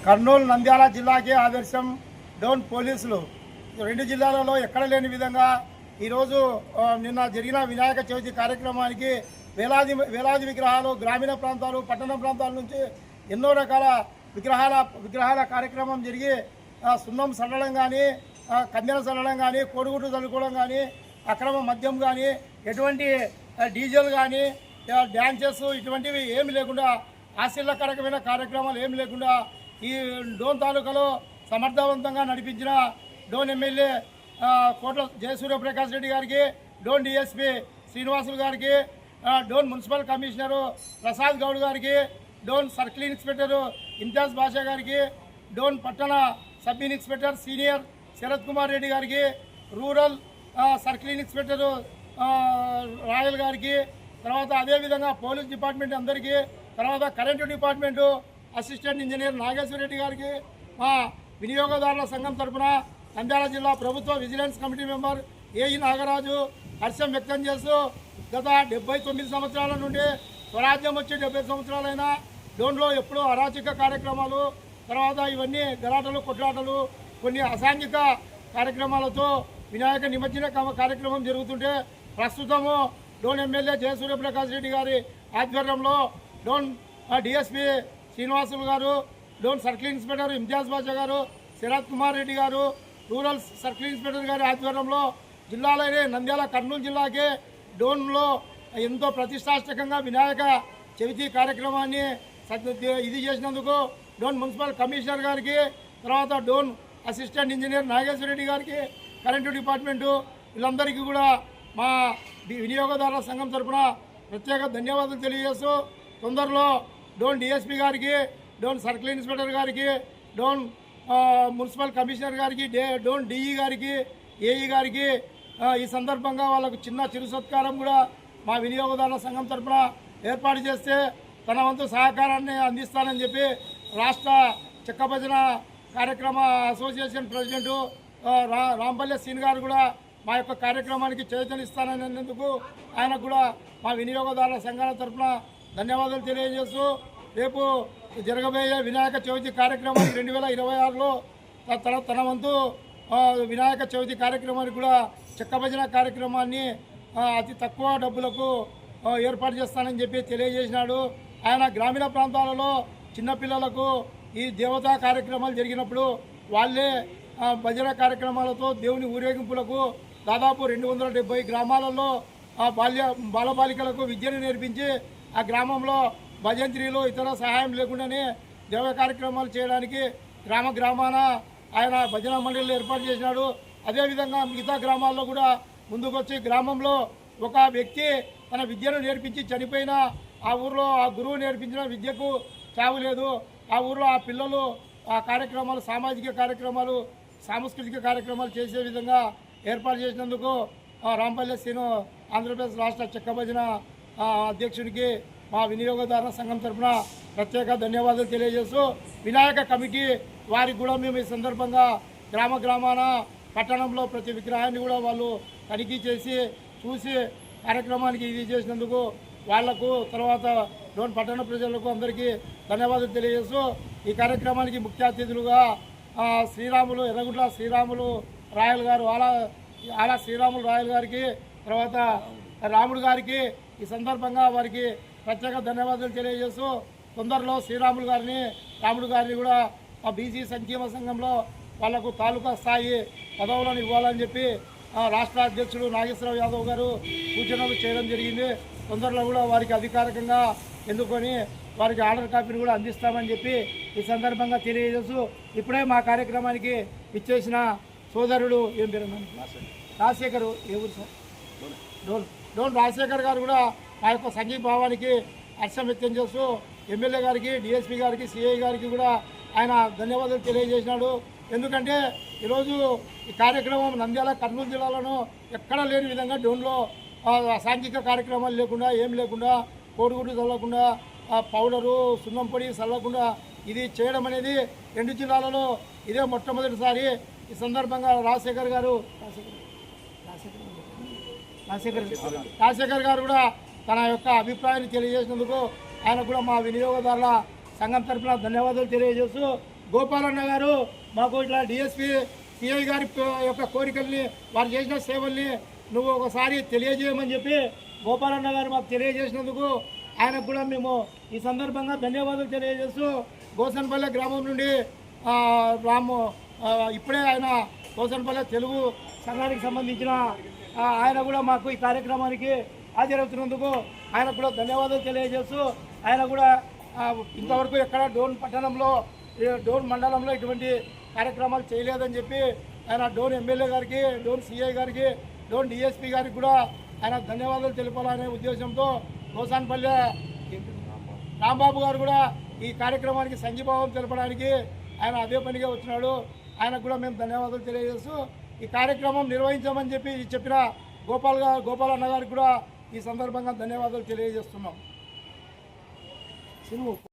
కర్నూలు నంద్యాల జిల్లాకే ఆదర్శం డోన్ పోలీసులు రెండు జిల్లాలలో ఎక్కడ లేని విధంగా ఈరోజు నిన్న జరిగిన వినాయక చవితి కార్యక్రమానికి వేలాది విగ్రహాలు గ్రామీణ ప్రాంతాలు పట్టణ ప్రాంతాల నుంచి ఎన్నో రకాల విగ్రహాల కార్యక్రమం జరిగి సున్నం చల్లడం కానీ కందెన చల్లడం కానీ కోడిగుడ్డు చల్లుకోవడం కానీ అక్రమ మద్యం కానీ ఎటువంటి డీజిల్ కానీ డ్యాన్సెస్ ఇటువంటివి ఏమి లేకుండా ఆశీర్వాదకరమైన కార్యక్రమాలు ఏమి లేకుండా ఈ డోన్ తాలూకాలో సమర్థవంతంగా నడిపించిన డోన్ ఎమ్మెల్యే కోట్ల జయసూర్యప్రకాష్ రెడ్డి గారికి, డోన్ డిఎస్పీ శ్రీనివాసులు గారికి, డోన్ మున్సిపల్ కమిషనరు ప్రసాద్ గౌడ్ గారికి, డోన్ సర్కిల్ ఇన్స్పెక్టరు ఇంతియాజ్ బాషా గారికి, డోన్ పట్టణ sub inspector senior Sharath Kumar Reddy గారికి, రూరల్ సర్కిల్ ఇన్స్పెక్టరు రాయల్ గారికి, తర్వాత అదేవిధంగా పోలీస్ డిపార్ట్మెంట్ అందరికీ, తర్వాత current department assistant engineer Nageswara Reddy గారికి, మా వినియోగదారుల సంఘం తరఫున నంద్యాల జిల్లా ప్రభుత్వ vigilance committee member AE Nagaraju హర్షం వ్యక్తం చేస్తూ గత 79 సంవత్సరాల నుండి స్వరాజ్యం వచ్చి 70 సంవత్సరాలైనా డోన్లో ఎప్పుడూ అరాచక కార్యక్రమాలు, తర్వాత ఇవన్నీ గలాటలు కొట్లాటలు కొన్ని అసాంఘిక కార్యక్రమాలతో వినాయక నిమజ్జన కార్యక్రమం జరుగుతుంటే ప్రస్తుతము డోన్ ఎమ్మెల్యే జయసూర్యప్రకాష్ రెడ్డి గారి ఆధ్వర్యంలో డోన్ డిఎస్పీ శ్రీనివాసులు గారు, డోన్ సర్కిల్ ఇన్స్పెక్టర్ ఇంతియాజ్ బాషా గారు, శరత్ కుమార్ రెడ్డి గారు, రూరల్ సర్కిల్ ఇన్స్పెక్టర్ గారి ఆధ్వర్యంలో జిల్లాలోనే నంద్యాల కర్నూలు జిల్లాకే డోన్లో ఎంతో ప్రతిష్టాత్మకంగా వినాయక చవితి కార్యక్రమాన్ని ఇది చేసినందుకు డోన్ మున్సిపల్ కమిషనర్ గారికి, తర్వాత డోన్ అసిస్టెంట్ ఇంజనీర్ నాగేశ్వర రెడ్డి గారికి, కరెంటు డిపార్ట్మెంటు వీళ్ళందరికీ కూడా మా వినియోగదారుల సంఘం తరఫున ప్రత్యేక ధన్యవాదాలు తెలియజేస్తూ తొందరలో డోన్ డిఎస్పీ గారికి, డోన్ సర్కిల్ ఇన్స్పెక్టర్ గారికి, డోన్ మున్సిపల్ కమిషనర్ గారికి, డోన్ డిఈ గారికి, ఏఈ గారికి ఈ సందర్భంగా వాళ్ళకు చిరు సత్కారం కూడా మా వినియోగదారుల సంఘం తరఫున ఏర్పాటు చేస్తే తన వంతు సహకారాన్ని అందిస్తానని చెప్పి రాష్ట్ర చెక్కభజన కార్యక్రమ అసోసియేషన్ ప్రెసిడెంటు రాంపల్లె సీన్ గారు కూడా మా యొక్క కార్యక్రమానికి చైతన్యస్తానన్నందుకు ఆయనకు కూడా మా వినియోగదారుల సంఘాల తరఫున ధన్యవాదాలు తెలియజేస్తూ రేపు జరగబోయే వినాయక చవితి కార్యక్రమానికి 2026లో తన వంతు వినాయక చవితి కార్యక్రమానికి కూడా చెక్కభజన కార్యక్రమాన్ని అతి తక్కువ డబ్బులకు ఏర్పాటు చేస్తానని చెప్పి తెలియజేసినాడు. ఆయన గ్రామీణ ప్రాంతాలలో చిన్నపిల్లలకు ఈ దేవతా కార్యక్రమాలు జరిగినప్పుడు వాళ్ళే భజన కార్యక్రమాలతో దేవుని ఊరేగింపులకు దాదాపు 270 గ్రామాలలో బాలబాలికలకు విద్యను నేర్పించి ఆ గ్రామంలో భజంత్రీలు ఇతర సహాయం లేకుండానే దేవ కార్యక్రమాలు చేయడానికి గ్రామాన ఆయన భజన మండలిలు ఏర్పాటు చేసినాడు. అదేవిధంగా మిగతా గ్రామాల్లో కూడా ముందుకొచ్చి గ్రామంలో ఒక వ్యక్తి తన విద్యను నేర్పించి చనిపోయినా ఆ ఊరిలో ఆ గురువు నేర్పించిన విద్యకు చావు లేదు. ఆ ఊరిలో ఆ పిల్లలు ఆ కార్యక్రమాలు సామాజిక కార్యక్రమాలు సాంస్కృతిక కార్యక్రమాలు చేసే విధంగా ఏర్పాటు చేసినందుకు రాంపల్లె శ్రీను ఆంధ్రప్రదేశ్ రాష్ట్ర చెక్కభజన అధ్యక్షుడికి మా వినియోగదారుల సంఘం తరఫున ప్రత్యేక ధన్యవాదాలు తెలియజేస్తూ వినాయక కమిటీ వారికి కూడా మేము ఈ సందర్భంగా గ్రామాన పట్టణంలో ప్రతి విగ్రహాన్ని కూడా వాళ్ళు తనిఖీ చేసి చూసి కార్యక్రమానికి ఇది చేసినందుకు వాళ్లకు తర్వాత డోన్ పట్టణ ప్రజలకు అందరికీ ధన్యవాదాలు తెలియజేస్తూ ఈ కార్యక్రమానికి ముఖ్య అతిథులుగా శ్రీరాములు ఎర్రగుంట్ల శ్రీరాములు రాయల్ గారు ఆలా శ్రీరాములు రాయల్ గారికి, తర్వాత రాముడు గారికి ఈ సందర్భంగా వారికి ప్రత్యేక ధన్యవాదాలు తెలియజేస్తూ తొందరలో శ్రీరాములు గారిని రాముడు గారిని కూడా ఆ బీసీ సంక్షేమ సంఘంలో వాళ్లకు తాలూకా స్థాయి పదవులను ఇవ్వాలని చెప్పి రాష్ట్ర అధ్యక్షుడు నాగేశ్వరరావు యాదవ్ గారు సూచనలు చేయడం జరిగింది. తొందరలో కూడా వారికి అధికారికంగా ఎన్నుకొని వారికి ఆర్డర్ కాపీని కూడా అందిస్తామని చెప్పి ఈ సందర్భంగా తెలియజేస్తూ ఇప్పుడే మా కార్యక్రమానికి ఇచ్చేసిన సోదరుడు ఏం పేరు రాజశేఖర్, ఏ ఊరు సార్? డోన్ రాజశేఖర్ గారు కూడా ఆ యొక్క సంఘీభావానికి హర్షం వ్యక్తం చేస్తూ ఎమ్మెల్యే గారికి, డిఎస్పీ గారికి, సిఐ గారికి కూడా ఆయన ధన్యవాదాలు తెలియజేసినాడు. ఎందుకంటే ఈరోజు ఈ కార్యక్రమం నంద్యాల కర్నూలు జిల్లాలోనూ ఎక్కడా లేని విధంగా డోన్లో అసాంఘిక కార్యక్రమాలు లేకుండా ఏం లేకుండా కోడిగుడ్డు చల్లకుండా పౌడరు సున్నం పొడి చల్లకుండా ఇది చేయడం అనేది రెండు జిల్లాలలో ఇదే మొట్టమొదటిసారి. ఈ సందర్భంగా రాజశేఖర్ గారు కూడా తన యొక్క అభిప్రాయాన్ని తెలియజేసినందుకు ఆయన కూడా మా వినియోగదారుల సంఘం తరఫున ధన్యవాదాలు తెలియజేస్తూ గోపాలన్న గారు మాకు ఇట్లా డిఎస్పీ సిఐ గారి యొక్క కోరికల్ని వారు చేసిన సేవల్ని నువ్వు ఒకసారి తెలియజేయమని చెప్పి గోపాలన్న గారు మాకు తెలియజేసినందుకు ఆయనకు కూడా మేము ఈ సందర్భంగా ధన్యవాదాలు తెలియజేస్తూ గోసన్పల్లె గ్రామం నుండి రాము ఇప్పుడే ఆయన గోసన్పల్లె తెలుగు సంఘానికి సంబంధించిన ఆయన కూడా మాకు ఈ కార్యక్రమానికి హాజరవుతున్నందుకు ఆయనకు కూడా ధన్యవాదాలు తెలియజేస్తూ ఆయన కూడా ఇంతవరకు ఎక్కడ డోన్ పట్టణంలో డోన్ మండలంలో ఇటువంటి కార్యక్రమాలు చేయలేదని చెప్పి ఆయన డోన్ ఎమ్మెల్యే గారికి డోన్ సిఐ గారికి డోన్ డిఎస్పీ గారికి కూడా ఆయన ధన్యవాదాలు తెలపాలనే ఉద్దేశంతో గోసాన్పల్లె రాంబాబు గారు కూడా ఈ కార్యక్రమానికి సంఘీభావం తెలపడానికి ఆయన అదే పనిగా వచ్చినాడు. ఆయనకు కూడా మేము ధన్యవాదాలు తెలియజేస్తూ ఈ కార్యక్రమం నిర్వహించామని చెప్పి చెప్పిన గోపాలన్న గారికి కూడా ఈ సందర్భంగా ధన్యవాదాలు తెలియజేస్తున్నాం.